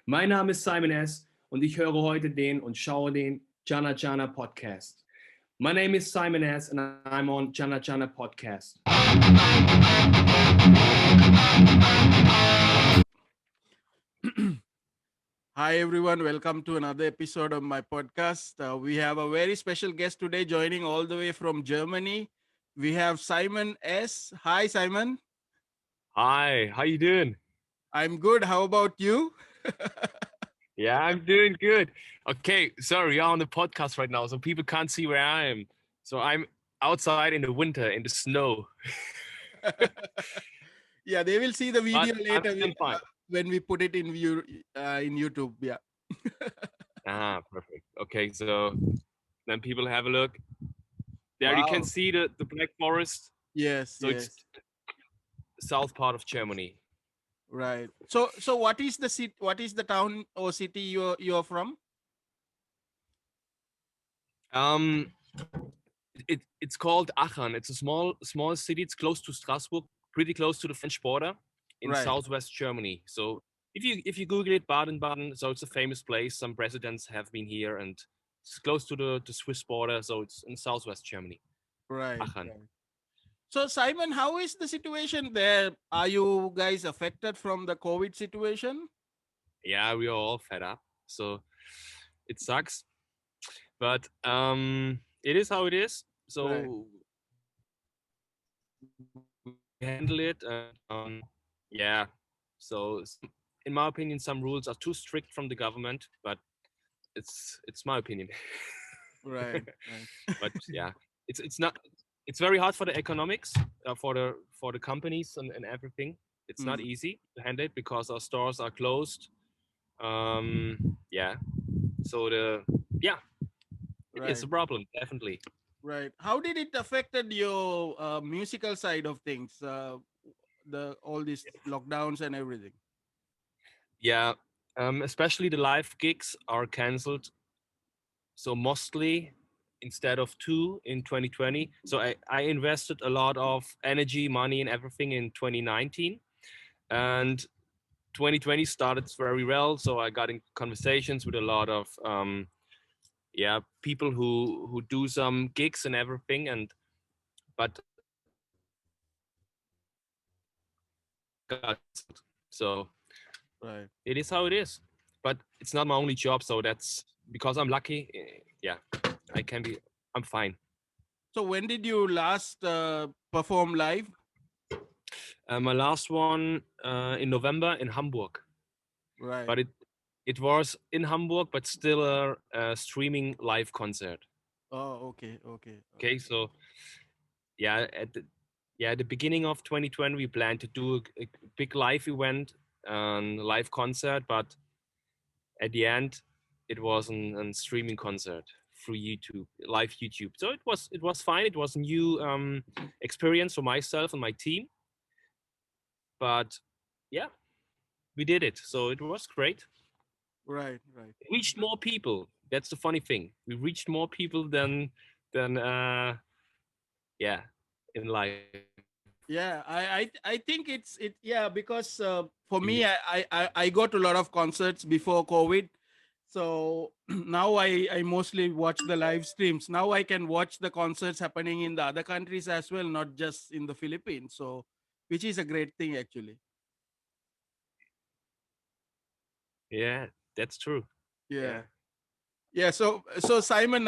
Mein Name ist Simon S. und ich höre heute den und schaue den Channa Channa Podcast. My name is Simon S. and I'm on Channa Channa Podcast. Hi everyone, welcome to another episode of my podcast. We have a very special guest today joining all the way from Germany. We have Simon S. Hi Simon. Hi, how you doing? I'm good. How about you? Yeah, I'm doing good. Okay, sorry, you're on the podcast right now, so people can't see where I am. So I'm outside in the winter, in the snow. Yeah, they will see the But video later I'm fine. when we put it in view in YouTube. Yeah. Perfect. Okay, so then people have a look. There you can Wow. see the Black Forest. Yes, So it's yes. south part of Germany. Right. So what is the city, what is the town or city you're from? Um, it's called Aachen. It's a small city. It's close to Strasbourg, pretty close to the French border in Right. southwest Germany. So if you Google it, Baden-Baden, so it's a famous place. Some presidents have been here, and it's close to the Swiss border. So it's in southwest Germany, Right. Aachen. Right. So, Simon, how is the situation there? Are you guys affected from the COVID situation? Yeah, we are all fed up. So it sucks, but it is how it is. Right. So we handle it, and yeah. So in my opinion, some rules are too strict from the government, but it's my opinion. Right. Right. But yeah, it's not. It's very hard for the economics, for the companies and everything. It's not Mm, easy to handle it because our stores are closed. Yeah. So yeah, it is right. a problem, definitely. Right. How did it affected your musical side of things? The all these lockdowns and everything. Yeah. Especially the live gigs are cancelled. So mostly instead of two in 2020. So I invested a lot of energy, money, and everything in 2019. And 2020 started very well. So I got in conversations with a lot of yeah, people who do some gigs and everything. And but got so Right. it is how it is. But it's not my only job. So that's because I'm lucky. Yeah, I can be. I'm fine. So when did you last perform live? My last one in November in Hamburg, Right. but it was in Hamburg, but still a streaming live concert. Oh, okay. Okay. Okay, Okay. so yeah, at the beginning of 2020, we planned to do a big live event, live concert, but at the end, it was an streaming concert through YouTube, live YouTube. So it was fine. It was a new experience for myself and my team, but yeah, we did it. So it was great. Right. Right. Reached more people. That's the funny thing. We reached more people than yeah, in life. Yeah, I think it's it. Yeah, because for In me, I got a lot of concerts before COVID, so now I mostly watch the live streams. Now I can watch the concerts happening in the other countries as well, not just in the Philippines. So, which is a great thing actually. yeah, that's true. Yeah, Yeah. yeah. So Simon,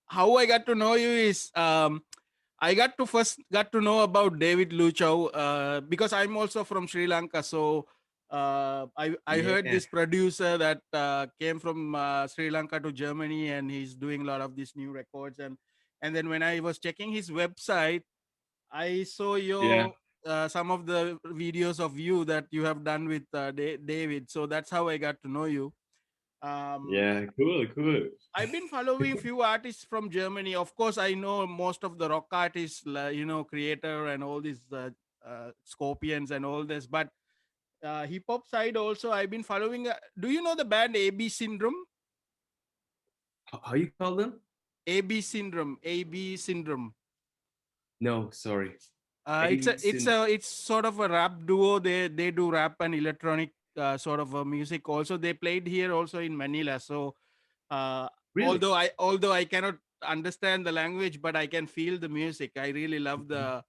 how I got to know you is I got to first got to know about David Luchau because I'm also from Sri Lanka. So I heard Yeah. this producer that came from Sri Lanka to Germany, and he's doing a lot of these new records. And then when I was checking his website, I saw Yeah. your some of the videos of you that you have done with David. So that's how I got to know you. Um, Yeah. Cool. Cool. I've been following few artists from Germany. Of course, I know most of the rock artists, Creator and all these Scorpions and all this. But hip hop side also, I've been following. Do you know the band AB Syndrome? How you call them? AB Syndrome. AB Syndrome. No, sorry. It's a AB it's Sin. a it's sort of a rap duo. They do rap and electronic sort of music. Also, they played here also in Manila. So uh, Really? although I cannot understand the language, but I can feel the music. I really love Mhm.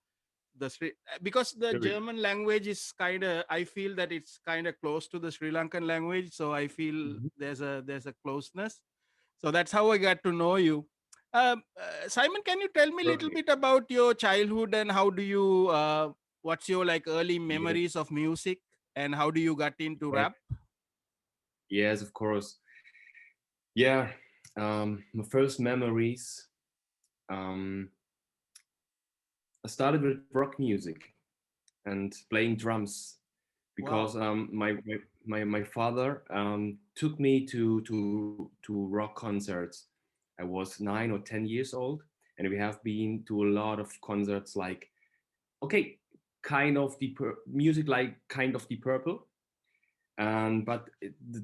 because the Very. German language is kind of, I feel that it's kind of close to the Sri Lankan language, so I feel Mhm. there's a closeness. So that's how I got to know you. Simon, can you tell me a little Perfect. bit about your childhood and how do you what's your like early Yeah. memories of music and how do you got into Yeah. rap? Yes, of course. Yeah. My first memories. Um, I started with rock music and playing drums because Wow. my father took me to rock concerts. I was 9 or 10 years old, and we have been to a lot of concerts. Like, okay, kind of music, like kind of the Purple, but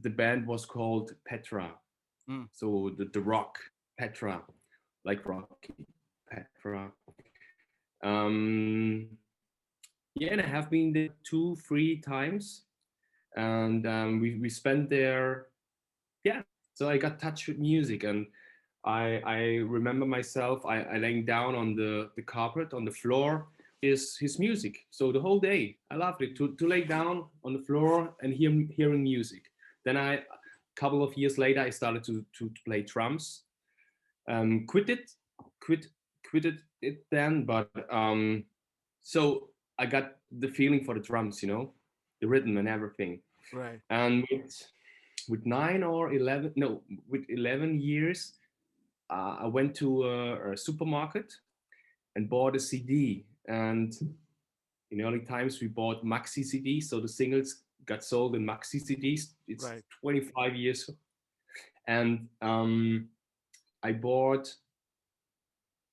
the band was called Petra. Mm, So the rock Petra, like Rocky Petra. Um, yeah, and I have been there 2 3 times, and we spent there. Yeah, so I got touched with music, and I remember myself I laying down on the carpet on the floor his music. So the whole day I loved it to lay down on the floor and hearing music. Then a couple of years later I started to play drums. Quit it, quit quitted it then, but so I got the feeling for the drums, the rhythm and everything. right. And with 9 or 11, no, with 11 years, I went to a supermarket and bought a CD. And in early times, we bought maxi CDs, so the singles got sold in maxi CDs. It's Right. 25 years, and I bought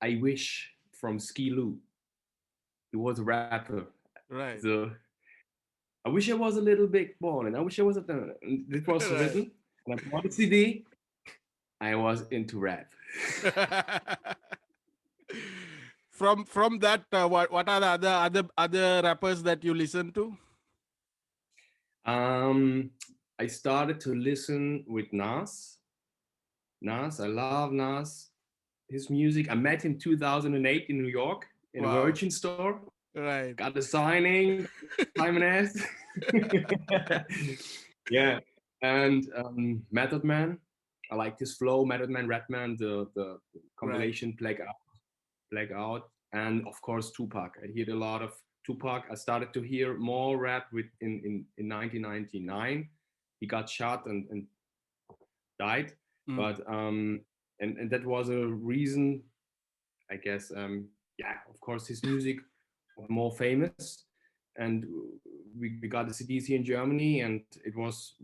"I Wish" from Skee-Lo. He was a rapper. Right. So I wish I was a little big ball, and I wish I was a. It was Right. written, and I bought a CD. I was into rap. From that, what are the other rappers that you listen to? Um, I started to listen with Nas. Nas, I love Nas. His music. I met him 2008 in New York in a Wow. Virgin store. Right. Got a signing, Simon S. Yeah, and Method Man. I like his flow. Method Man, Redman, the Right. compilation Blackout, and of course Tupac. I heard a lot of Tupac. I started to hear more rap in 1999. He got shot and died, Mm, but and that was a reason, I guess. Yeah, of course his music was more famous, and we got the CDs here in Germany, and it was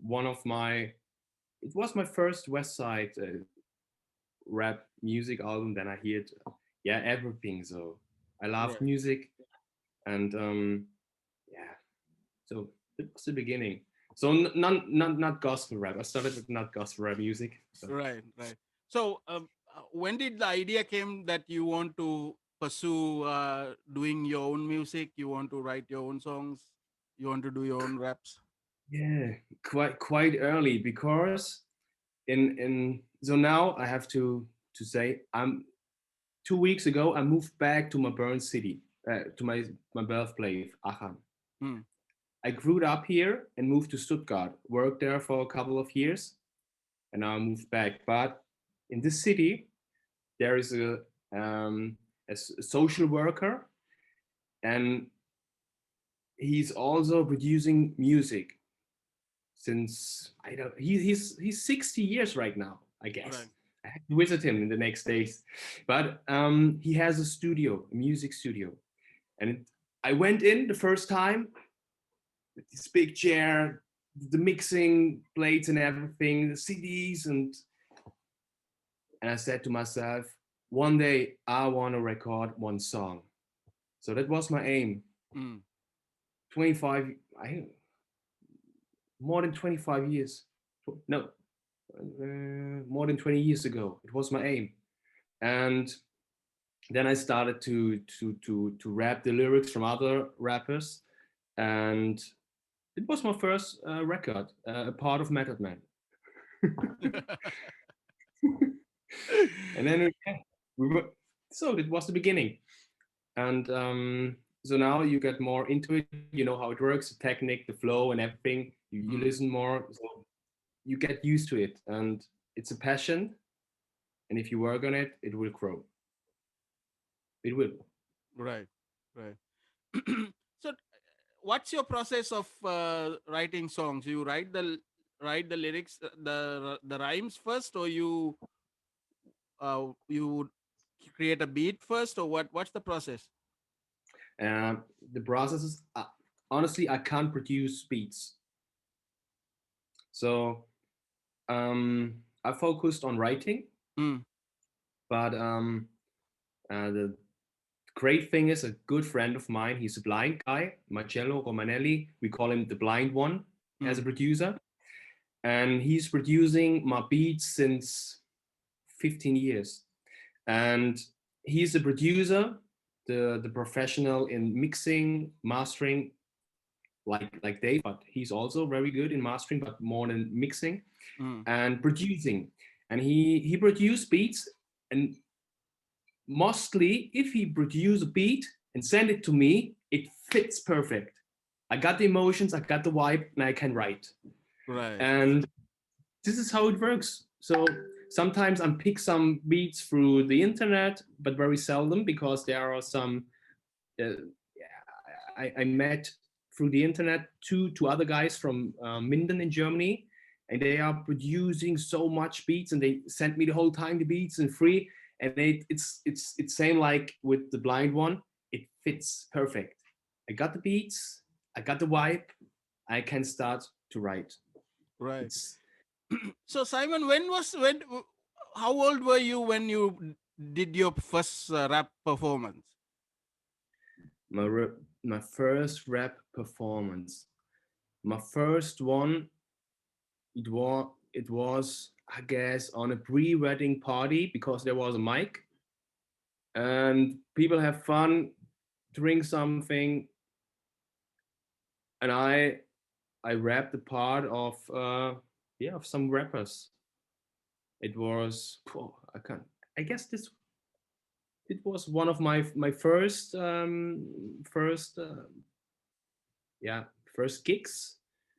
my first West Side rap music album. Then I heard, yeah, everything. So I loved right. music, and yeah, so it was the beginning. So not gospel rap. I started with not gospel rap music. So Right. Right. So, when did the idea came that you want to pursue doing your own music? You want to write your own songs? You want to do your own raps? yeah, quite early, because in so now I have to say, 2 weeks ago I moved back to my burn city, to my birthplace, Aachen. Hmm. I grew up here and moved to Stuttgart, worked there for a couple of years, and now I moved back. But in this city, there is a social worker, and he's also producing music since I don't. He's 60 years right now, I guess. Right. I have to visit him in the next days, but he has a studio, a music studio, and I went in the first time with this big chair, the mixing plates and everything, the CDs, and I said to myself, one day I want to record one song. So that was my aim. Hmm. 25, I more than 25 years. No, more than 20 years ago. It was my aim, and then I started to rap the lyrics from other rappers, and it was my first record, a part of Method Man. And then yeah, we were, so it was the beginning. And so now you get more into it. You know how it works, the technique, the flow, and everything. You listen more, so you get used to it, and it's a passion. And if you work on it, it will grow. It will. Right, right. So, what's your process of writing songs? You write the lyrics, the rhymes first, or you create a beat first, or what? What's the process? Uh, the process is honestly, I can't produce beats, so I focused on writing. Mm, But the great thing is, a good friend of mine, he's a blind guy, Marcello Romanelli. We call him the blind one as a mm, producer. And he's producing my beats since 15 years. And he's a producer, the professional in mixing, mastering, like Dave, but he's also very good in mastering, but more than mixing mm. and producing. And he produced beats, and mostly if he produce a beat and send it to me, it fits perfect. I got the emotions, I got the vibe, and I can write. Right. And this is how it works. So sometimes I pick some beats through the internet, but very seldom, because there are some I met through the internet two other guys from Minden in Germany, and they are producing so much beats, and they sent me the whole time the beats and free, and it's same like with the blind one. It fits perfect. I got the beats, I got the vibe, I can start to write. Right. It's So, Simon, how old were you when you did your first rap performance? my my first rap performance. My first one, it was I guess on a pre-wedding party, because there was a mic and people have fun, drink something, and I rapped the part of yeah, of some rappers. It was I can't. I guess this it was one of my first yeah, first gigs,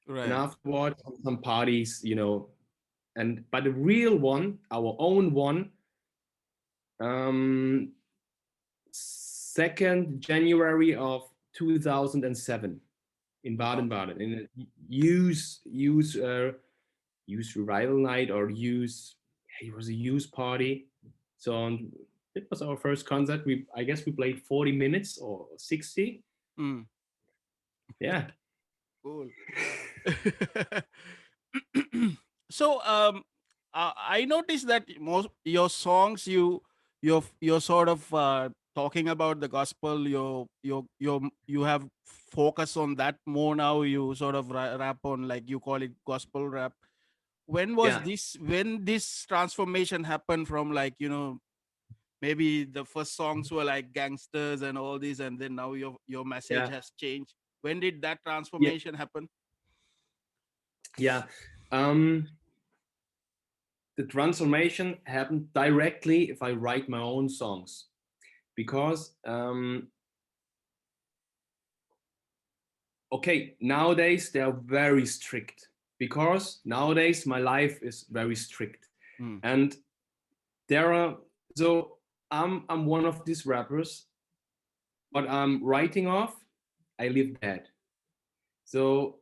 and Right. afterwards some parties, and but the real one, our own one, um 2nd January of 2007 in Wow. Baden-Baden, in a use revival night, or use it was a use party. So it was our first concert. I guess we played 40 minutes or 60. Mm, Yeah. cool. So, I noticed that most your songs, you're sort of talking about the gospel. You have focus on that more now. You sort of rap on, like you call it, gospel rap. Yeah. When this transformation happened from, like, maybe the first songs were like gangsters and all this, and then now your message Yeah. has changed. When did that Yeah. transformation happen? Yeah. um the transformation happened directly if I write my own songs, because okay, nowadays they are very strict, because nowadays my life is very strict, Mm, and there are so I'm one of these rappers, but I'm writing off, I live bad. So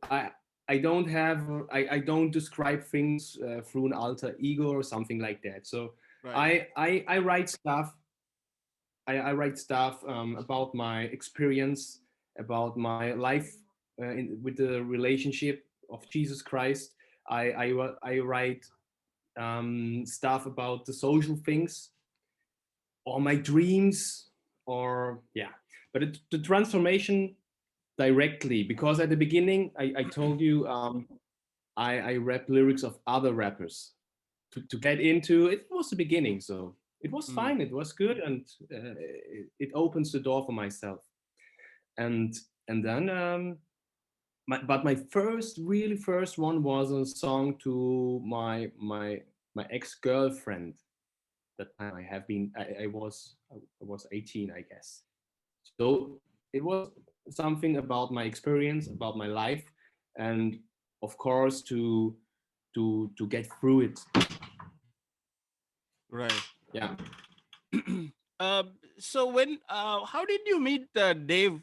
I don't have I don't describe things through an alter ego or something like that. So right. I write stuff. I write stuff about my experience, about my life with the relationship of Jesus Christ. I write stuff about the social things, or my dreams, or yeah. But the transformation directly, because at the beginning I told you I rap lyrics of other rappers to get into it. Was the beginning, so it was Mm, fine, it was good, and it opens the door for myself. And then but my first, really first one was a song to my ex-girlfriend. That time I was 18, I guess. So it was something about my experience, about my life, and of course to get through it. Right. Yeah, So how did you meet Dave?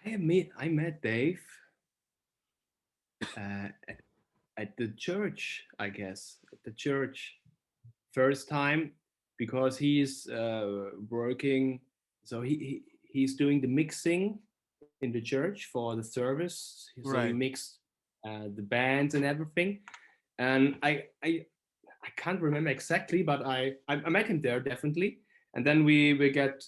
I met Dave at the church, I guess, at the church first time because he's working. So he's doing the mixing in the church for the service. So he Right. mixed the bands and everything. And I can't remember exactly, but I met him there definitely. And then we get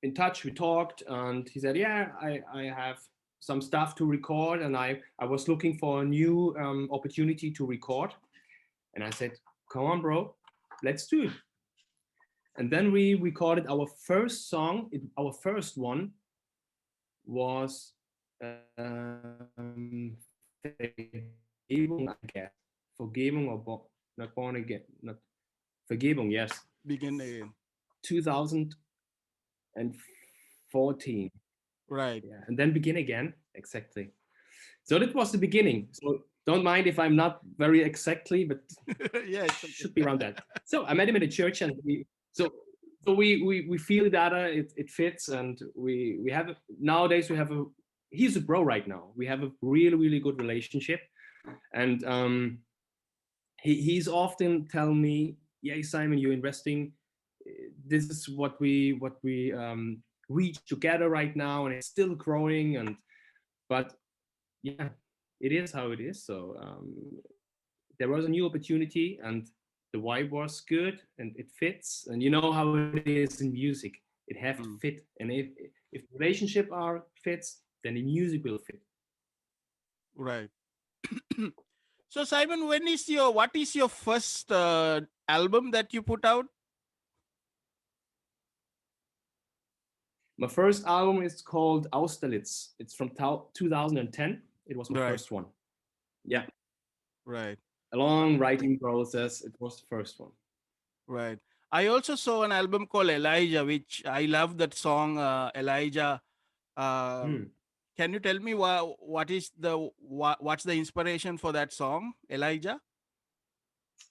in touch. We talked, and he said, "Yeah, I have some stuff to record, and I was looking for a new opportunity to record." And I said, "Come on, bro, let's do it." And then we recorded our first song. Our first one was Vergebung, I guess. Vergebung or not born again. Not Vergebung, yes. Begin again. 2014. Right. Yeah, and then begin again. Exactly. So that was the beginning. So don't mind if I'm not very exactly, but Yeah, it's should okay. be around that. So I met him in the church, and so we feel each other. It fits, and we have nowadays we have a he's a bro right now. We have a really good relationship, and he's often telling me, "Yeah, Simon, you're investing. This is what we reach together right now, and it's still growing." And but yeah, it is how it is. So there was a new opportunity, and the vibe was good, and it fits. And you know how it is in music; it have to Mm. fit. And if the relationship are fits, then the music will fit. Right. So Simon, what is your first album that you put out? My first album is called Austerlitz. It's from 2010. It was my Right. first one. Yeah, Right. a long writing process. It was the first one. Right. I also saw an album called Elijah, which I love that song, Elijah. Uh, Hmm. can you tell me what's the inspiration for that song, Elijah?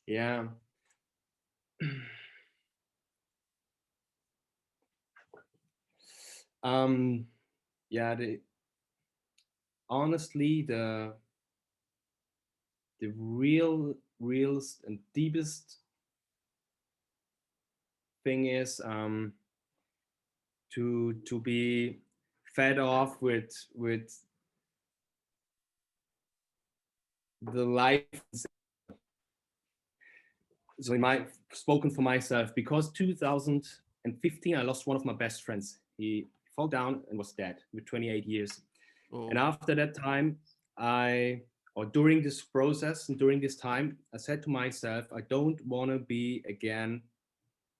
Yeah. um. Yeah. Honestly, the realest and deepest thing is to be fed off with the life. So in my spoken for myself, because 2015 I lost one of my best friends. He fell down and was dead with 28 years. And Oh. after that time, during this process and during this time, I said to myself, I don't want to be again,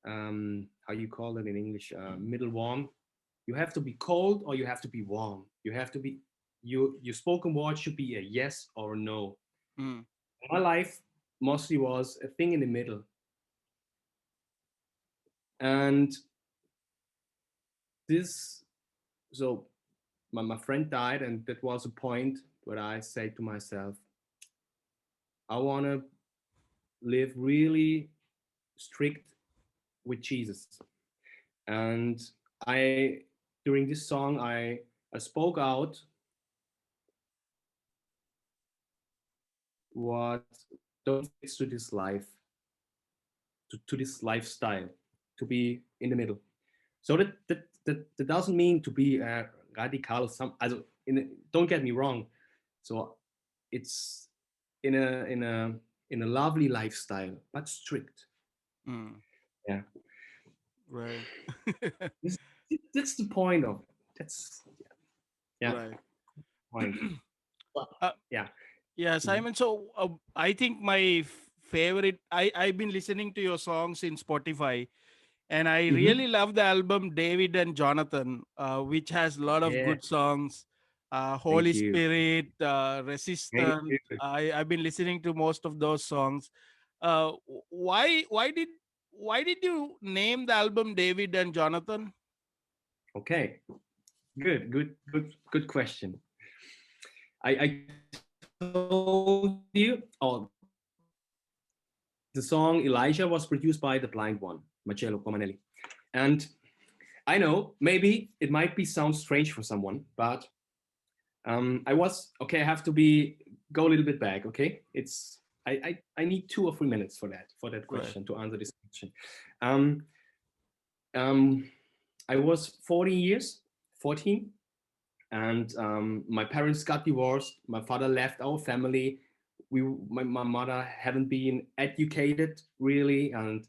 how you call it in English, middle warm. You have to be cold or you have to be warm. You have to be, your spoken word should be a yes or a no. Mm. My life mostly was a thing in the middle. And this, so my friend died, and that was a point where I said to myself, I want to live really strict with Jesus. And I, during this song, I spoke out what don't fit to this life, to this lifestyle, to be in the middle. So that doesn't mean to be radical. Also don't get me wrong. So it's in a lovely lifestyle, but strict. Mm. Yeah, Right. this, that's the point of it. That's yeah Right. point. But, uh, yeah. yeah, Mhm. Simon. So I think my favorite. I've been listening to your songs in Spotify, And I Mm-hmm. really love the album David and Jonathan, which has a lot of Yeah. good songs. Holy Thank you. Spirit, Thank Resistant. you. I've been listening to most of those songs. Why did you name the album David and Jonathan? Okay. Good question. I told you. Oh, the song Elijah was produced by the blind one, Marcello Comanelli. And I know maybe it might be sound strange for someone, but I was okay. I have to be go a little bit back. Okay, it's I need 2 or 3 minutes for that Right. question to answer this question. Um, um, I was 14 years, 14, and my parents got divorced. My father left our family. My mother haven't been educated really, and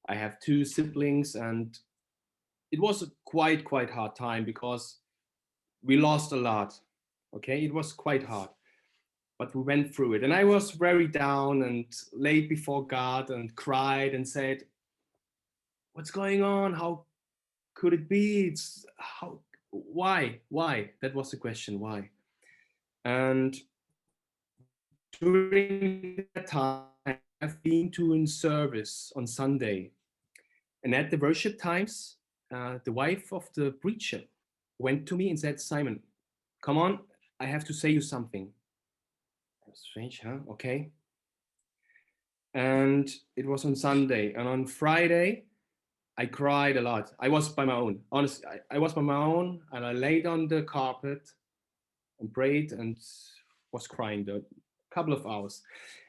I have 2 siblings, and it was a quite hard time because we lost a lot. Okay, it was quite hard, but we went through it, and I was very down and laid before God and cried and said, "What's going on? How could it be? It's how? Why? That was the question. Why?" And during that time, I've been to a service on Sunday, and at the worship times, the wife of the preacher went to me and said, "Simon, come on, I have to say you something." Strange, huh? Okay. And it was on Sunday. And on Friday, I cried a lot. I was by my own. Honestly, I was by my own, and I laid on the carpet and prayed and was crying a couple of hours.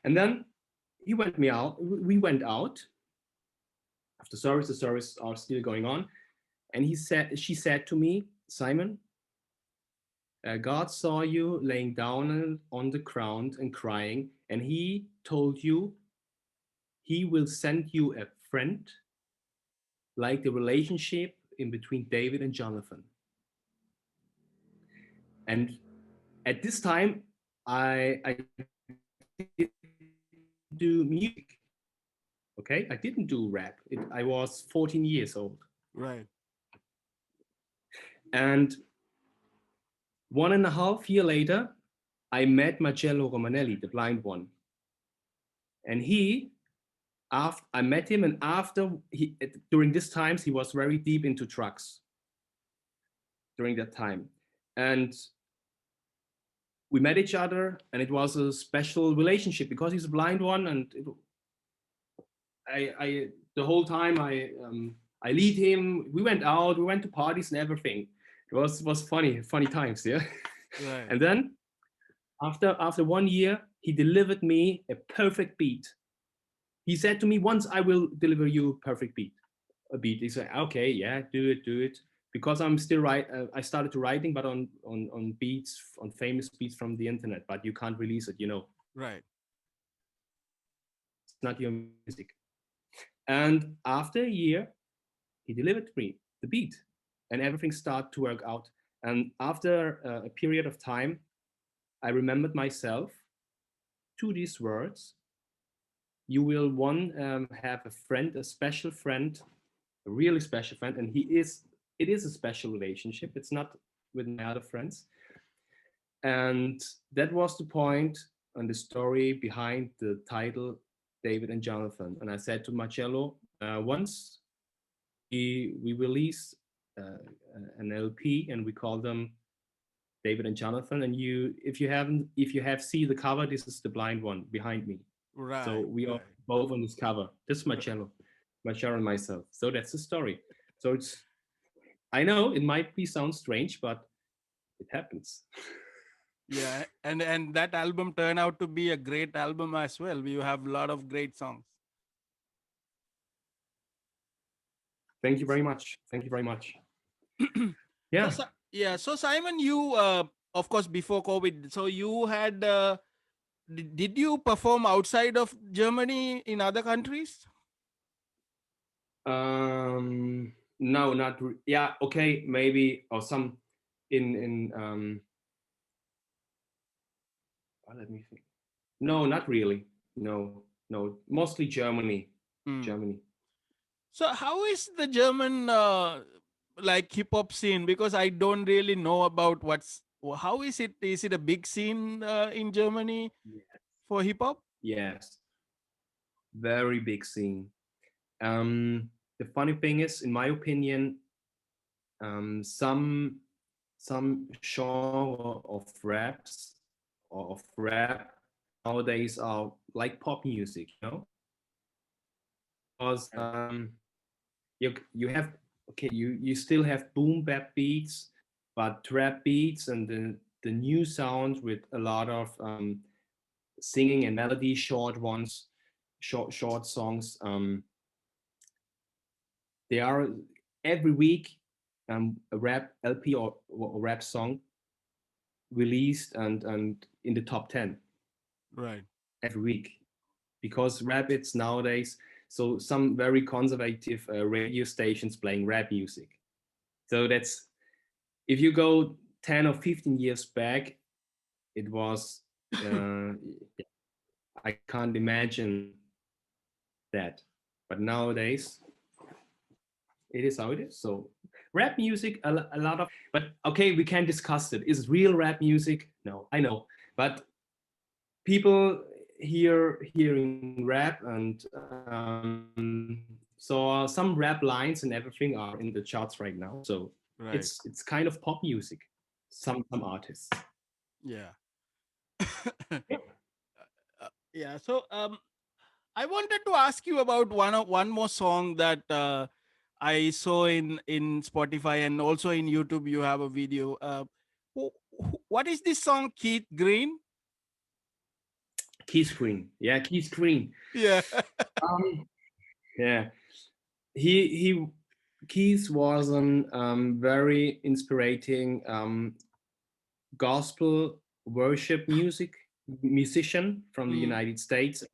And then he went me out. We went out after service. The service are still going on. And she said to me, "Simon, God saw you laying down on the ground and crying, and he told you he will send you a friend like the relationship in between David and Jonathan." And at this time, I didn't do music. Okay, I didn't do rap. I was 14 years old, Right. and 1.5 year later, I met Marcello Romanelli, the blind one, and after I met him, and after during this times, he was very deep into drugs during that time, and we met each other, and it was a special relationship because he's a blind one, and I the whole time I lead him. We went out, we went to parties and everything. It was funny times, yeah. Right. And then after 1 year, he delivered me a perfect beat. He said to me, "Once I will deliver you a perfect beat." A beat. He said, "Okay, yeah, do it." Because I'm still right. I started to writing, but on beats, on famous beats from the internet. But you can't release it, you know. Right. It's not your music. And after a year, he delivered me the beat, and everything started to work out. And after a period of time, I remembered myself to these words: "You will have a friend, a special friend, a really special friend, and he is. It is a special relationship. It's not with my other friends." And that was the point and the story behind the title David and Jonathan. And I said to Marcello, once we release an LP and we call them David and Jonathan. And if you have seen the cover, this is the blind one behind me. So Right. we are Right. both on this cover. This is Marcello and myself. So that's the story. So I know it might be sound strange, but it happens. Yeah, and that album turned out to be a great album as well. You have a lot of great songs. Thank you very much. Thank you very much. so Yeah. yeah, so Simon, you of course before COVID, so you had did you perform outside of Germany in other countries? No, yeah. Okay, maybe or some in let me think. No, not really. No, no. Mostly Germany. Hmm. Germany. So how is the German like hip hop scene? Because I don't really know about how is it? Is it a big scene in Germany Yeah. for hip hop? Yes, very big scene. The funny thing is, in my opinion, some genre of raps or of rap nowadays are like pop music, you know, because Right. you have, okay, you still have boom bap beats, but trap beats and the new sounds with a lot of singing and melody, short ones, short songs. They are every week a rap LP or rap song released and in the top 10 Right. every week, because rap it's nowadays, so some very conservative radio stations playing rap music. So that's, if you go 10 or 15 years back, it was I can't imagine that, but nowadays it is how it is. So rap music, a lot of, but okay, we can discuss it. Is real rap music? No, I know, but people hearing rap, and so some rap lines and everything are in the charts right now. So Right. it's kind of pop music. Some artists. Yeah. Yeah. So I wanted to ask you about one more song that I saw in Spotify and also in YouTube. You have a video. What is this song, Keith Green? Keith Green, yeah, Keith Green. Yeah. Um, yeah, he Keith was a very inspiring gospel worship musician from the Mm, United States,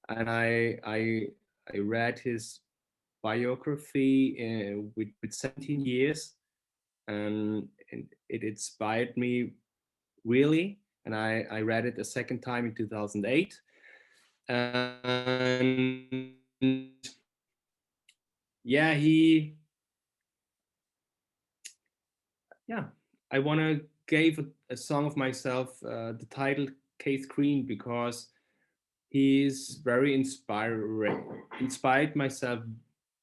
and I read his biography with 17 years, and it inspired me really. And I read it a second time in 2008, and yeah, yeah, I want to give a song of myself the title Keith Green, because he's very inspired myself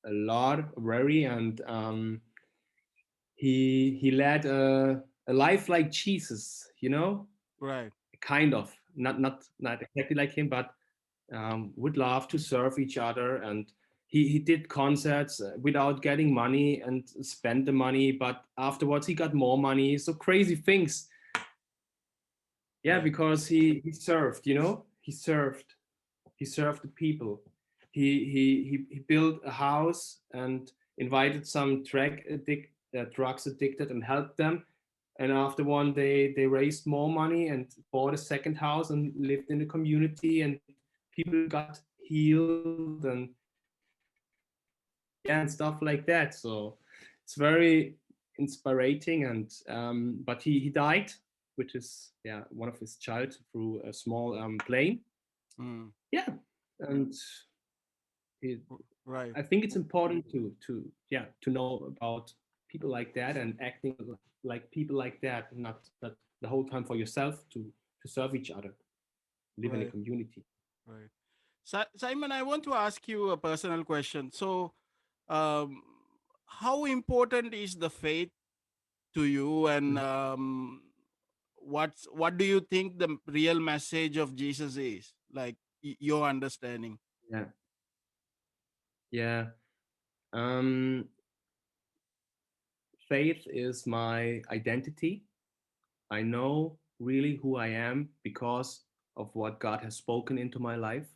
a lot, very, and he led a life like Jesus, you know, right. kind of, not exactly like him, but would love to serve each other. And he did concerts without getting money and spent the money, but afterwards he got more money. So crazy things. Yeah, Right. because he served, you know, he served the people. He built a house and invited some drugs addicted and helped them. And after one day, they raised more money and bought a second house and lived in the community, and people got healed and yeah, and stuff like that. So it's very inspiring. And but he died, which is, yeah, one of his child through a small plane. Mm, Yeah, and it, right. I think it's important to yeah, to know about people like that and acting like people like that, not the whole time for yourself, to serve each other, live in a Right. community. Right. Simon, I want to ask you a personal question. So, um, how important is the faith to you, and Mhm. what do you think the real message of Jesus is? Like your understanding. Yeah, yeah. Um, Faith is my identity. I know really who I am because of what God has spoken into my life.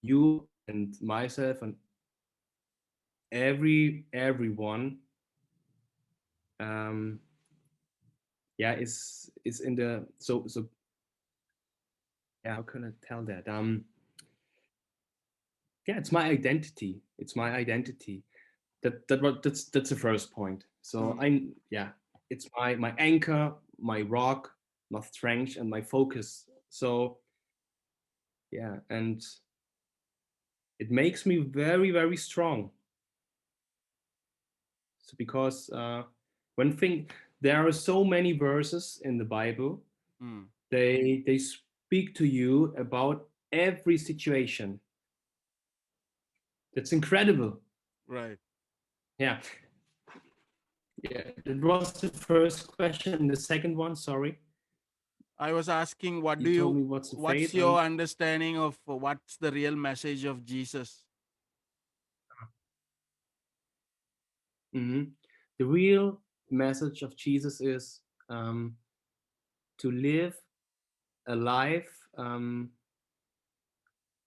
You and myself and everyone, um, yeah, is in the, so yeah, how can I tell that? Yeah, it's my identity. It's my identity. That's the first point. So Mm, I, yeah, it's my anchor, my rock, my strength, and my focus. So yeah, and it makes me very, very strong. So because when think there are so many verses in the Bible, Mm. they speak to you about every situation. That's incredible. Right. Yeah. Yeah. That was the first question. And the second one, sorry. I was asking, You told me what's the what's faith your and understanding of what's the real message of Jesus? mhm. The real message of Jesus is um, to live a life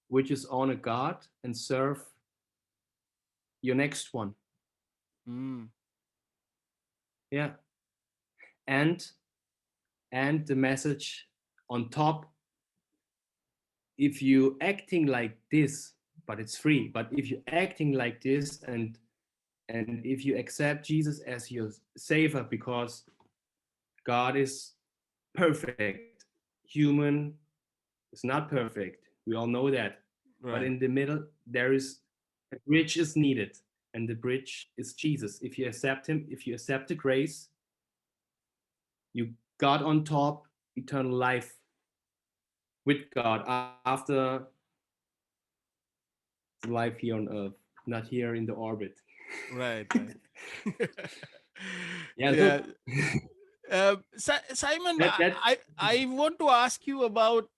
which is honor God and serve your next one. Mm. Yeah. And the message on top, if you acting like this, but it's free, but if you acting like this and if you accept Jesus as your savior because God is perfect, human is not perfect, we all know that, but Right. in the middle there is a bridge is needed, and the bridge is Jesus. If you accept him, if you accept the grace, you got on top eternal life with God after life here on earth, not here in the orbit. Right. Right. Yeah, so Yeah. Simon, that I want to ask you about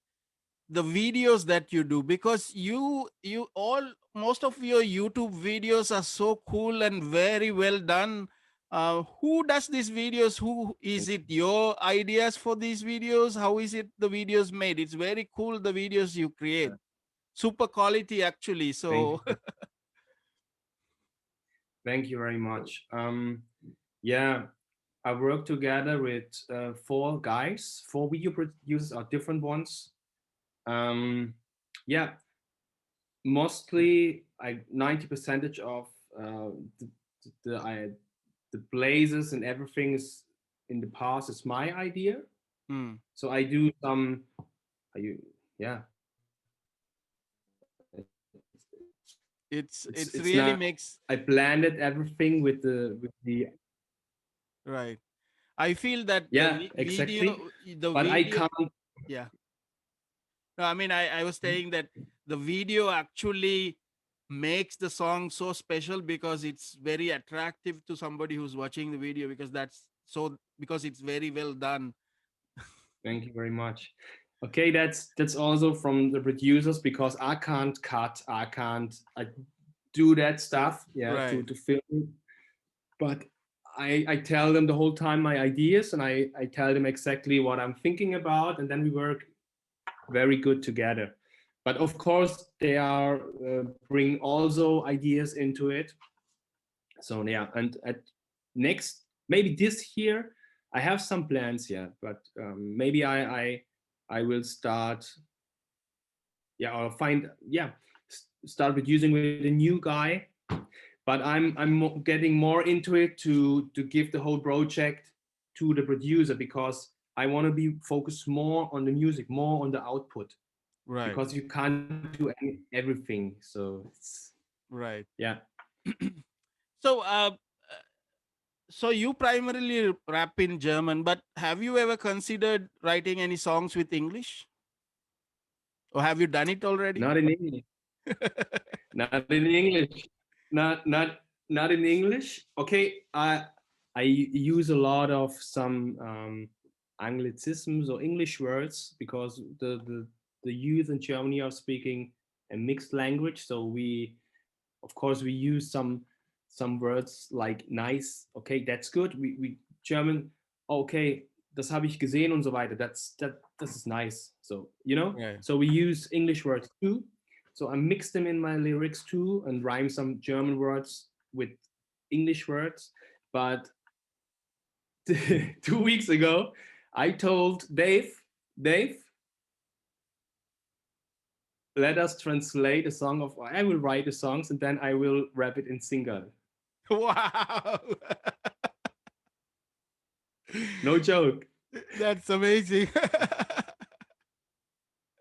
the videos that you do, because you all most of your YouTube videos are so cool and very well done. Who does these videos? Who is it? Your ideas for these videos? How is it the videos made? It's very cool, the videos you create. Super quality actually. thank So you, thank you very much. Yeah, I work together with four guys, four video producers, are different ones. Yeah, mostly like 90 percentage of uh, the the blazes and everything is in the past is my idea. hmm, So I do some, yeah, it's it's not. really I makes blended everything with the right. I feel that yeah, exactly. the But I video, can't. yeah. No, I mean, I was saying that the video actually makes the song so special because it's very attractive to somebody who's watching the video, because it's very well done. Thank you very much. Okay, that's also from the producers because I can't cut, I do that stuff, yeah, Right, to film. But I tell them the whole time my ideas, and I tell them exactly what I'm thinking about, and then we work very good together. But of course, they are bring also ideas into it. So yeah, and at next maybe this year I have some plans, yeah, but maybe I will start, yeah, or find, yeah, start with using with a new guy. But I'm getting more into it to give the whole project to the producer because I want to be focused more on the music, more on the output, right, because you can't do everything. So it's right. yeah. So, so you primarily rap in German, but have you ever considered writing any songs with English, or have you done it already? Not in English. Not in English. Not in English. Okay, I use a lot of some Anglicisms or English words because the youth in Germany are speaking a mixed language. So we, of course, we use some words like nice. Okay, that's good. We German. Okay, das habe ich gesehen und so weiter. That is nice. So Right. So we use English words too. So I mix them in my lyrics too and rhyme some German words with English words. But 2 weeks ago, I told Dave, let us translate a song of. I will write the songs and then I will rap it in single. Wow. No joke. That's amazing.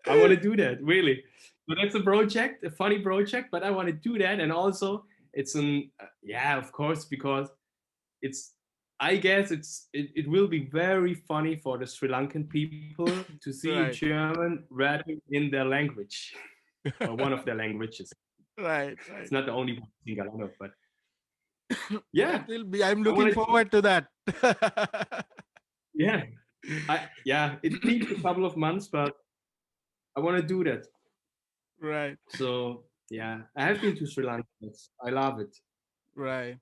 I want to do that really. So that's a project, a funny project, but I want to do that. And also, it's yeah, of course, because it's, I guess it will be very funny for the Sri Lankan people to see a Right. German rapping in their language or one of their languages. Right. It's Right. not the only one thing I know, but That yeah, will be. I'm I looking want to. forward to that. Yeah, yeah, it needs a couple of months, but I want to do that. Right. So yeah, I have been to Sri Lanka. I love it. Right.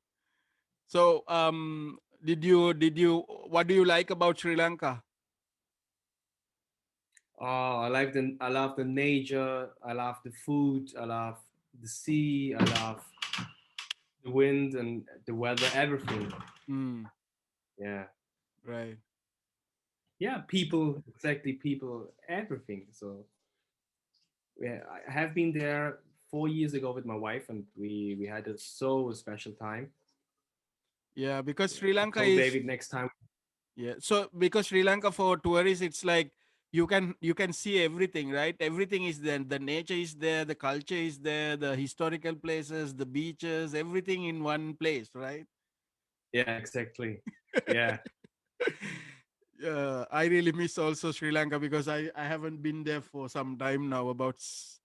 So, did you? What do you like about Sri Lanka? Oh, I love the nature. I love the food. I love the sea. I love the wind and the weather. Everything. Mm, Yeah, right. yeah. People, exactly. People, everything. So yeah, I have been there 4 years ago with my wife, and we had a so special time. Yeah, because Yeah, Sri I Lanka told is. David next time. Yeah. So because Sri Lanka for tourists, it's like you can see everything, right? Everything is there. The nature is there. The culture is there. The historical places, the beaches, everything in one place, right? Yeah, exactly. Yeah. I really miss also Sri Lanka because I haven't been there for some time now.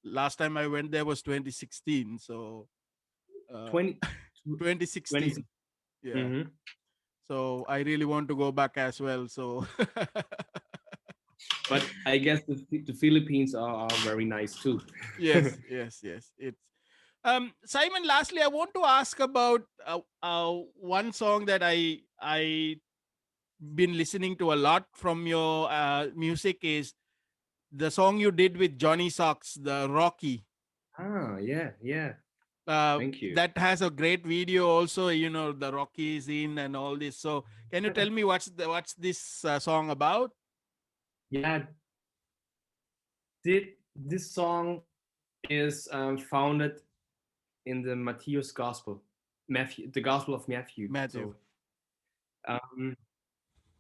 Last time I went there was 2016. So uh, 20, 20. 2016. Yeah. Mm-hmm. So I really want to go back as well. So But I guess the Philippines are very nice too. yes, yes, yes. It's Simon. Lastly, I want to ask about one song that I been listening to a lot from your music is the song you did with Johnny Socks, the Rocky. Ah, yeah, yeah. Thank you. That has a great video also. The Rockies in and all this. So can you tell me what's this song about? Yeah, this song is founded in the Matthew's Gospel, Matthew, the Gospel of Matthew. Matthew. So, um,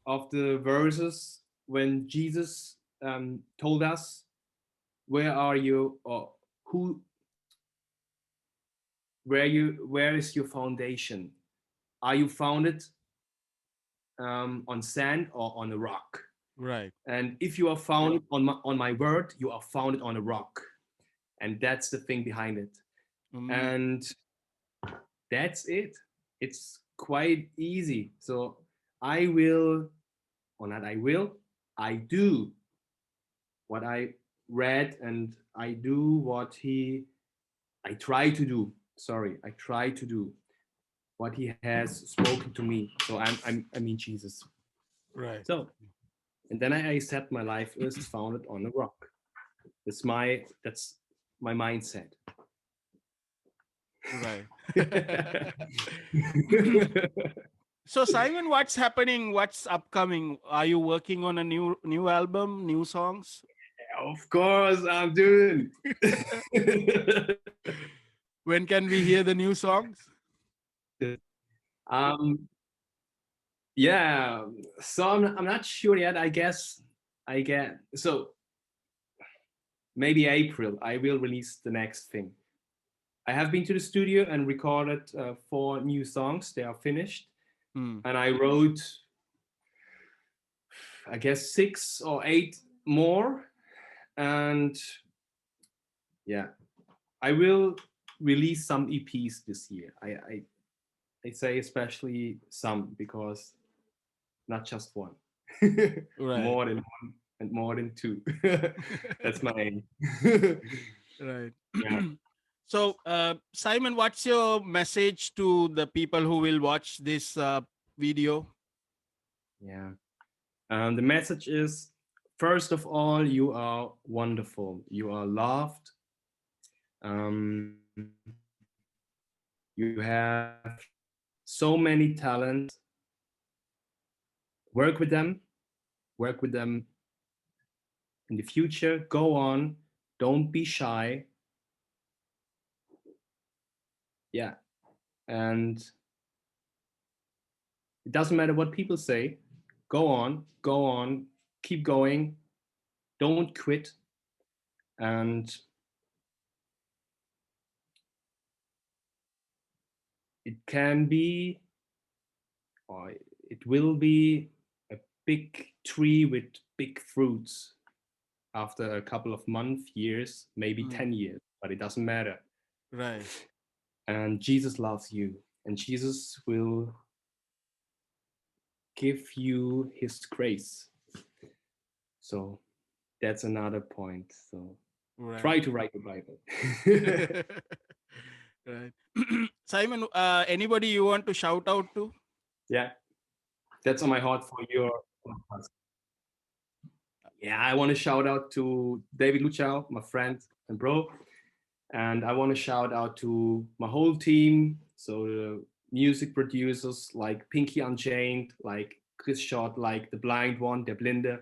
of the verses when Jesus told us, "Where are you?" or "Who? Where is your foundation? Are you founded on sand or on a rock?" Right. And if you are founded on my word, you are founded on a rock. And that's the thing behind it. Mm, And that's it. It's quite easy. So I will, or not I will, I do what I read, and I do I try to do. Sorry, I try to do what he has spoken to me. So I mean Jesus. right. So, and then I accept my life is founded on a rock. That's my mindset. Right. So Simon, what's happening? What's upcoming? Are you working on a new album, new songs? Of course, I'm doing. When can we hear the new songs? um, yeah. So I'm not sure yet. I get so maybe April. I will release the next thing. I have been to the studio and recorded 4 new songs. They are finished, Hmm. and I wrote, I guess, 6 or 8 more. And yeah, I will release some EPs this year. I say especially some because not just one, Right. more than one and more than two. That's my aim. Right. Yeah, So, Simon, what's your message to the people who will watch this video? yeah. The message is, first of all, you are wonderful. You are loved. Um, you have so many talents. Work with them. Work with them in the future. Go on. Don't be shy. Yeah. And it doesn't matter what people say. Go on, keep going. Don't quit. And it can be, or it will be, a big tree with big fruits after a couple of months, years, maybe 10 years, but it doesn't matter. Right. And Jesus loves you, and Jesus will give you his grace. So that's another point. So try Right. to write the Bible. Right. Simon, anybody you want to shout out to? Yeah, that's on my heart for your podcast. Yeah, I want to shout out to David Luchau, my friend and bro. And I want to shout out to my whole team. So the music producers like Pinky Unchained, like Chris Schott, like The Blind One, Der Blinde.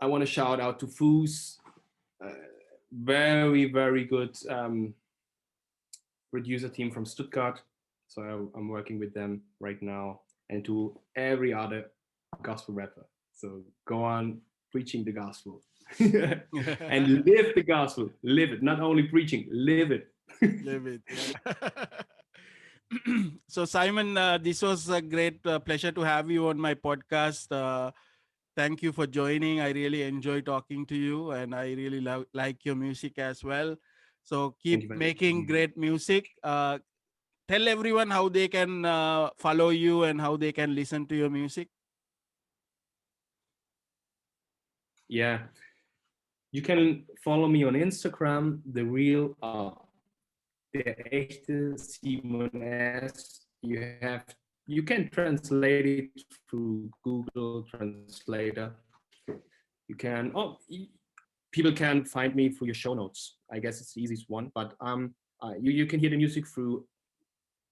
I want to shout out to Foos, very, very good producer team from Stuttgart. So I'm working with them right now. And to every other gospel rapper. So go on preaching the gospel. And live the gospel. Live it. Not only preaching, live it. Live it. Yeah. So Simon, this was a great pleasure to have you on my podcast. Thank you for joining. I really enjoy talking to you, and I really like your music as well. So Thank keep you very making much. great music. Tell everyone how they can follow you and how they can listen to your music. Yeah. You can follow me on Instagram, the real der echte Simon S. You can translate it through Google Translator. You can people can find me through your show notes. I guess it's the easiest one. But you can hear the music through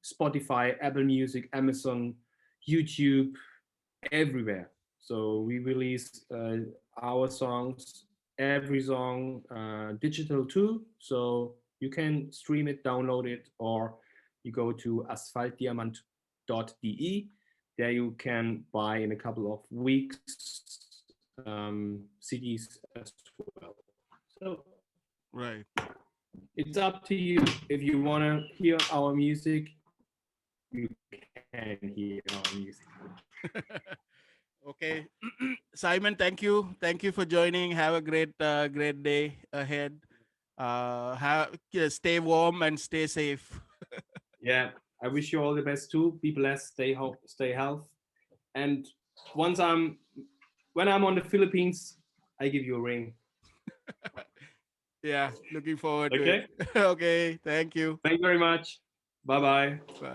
Spotify, Apple Music, Amazon, YouTube, everywhere. So we release our songs, every song digital too. So you can stream it, download it, or you go to asphaltdiamant.de. There you can buy in a couple of weeks CDs as well. So Right. it's up to you. If you want to hear our music, you can hear our music. Okay. Simon, thank you for joining. Have a great day ahead. Stay warm and stay safe. Yeah, I wish you all the best too. Be blessed, stay healthy. And when I'm on the Philippines, I give you a ring. Yeah, looking forward to it. Okay. Okay, thank you. Thank you very much. Bye bye. Bye.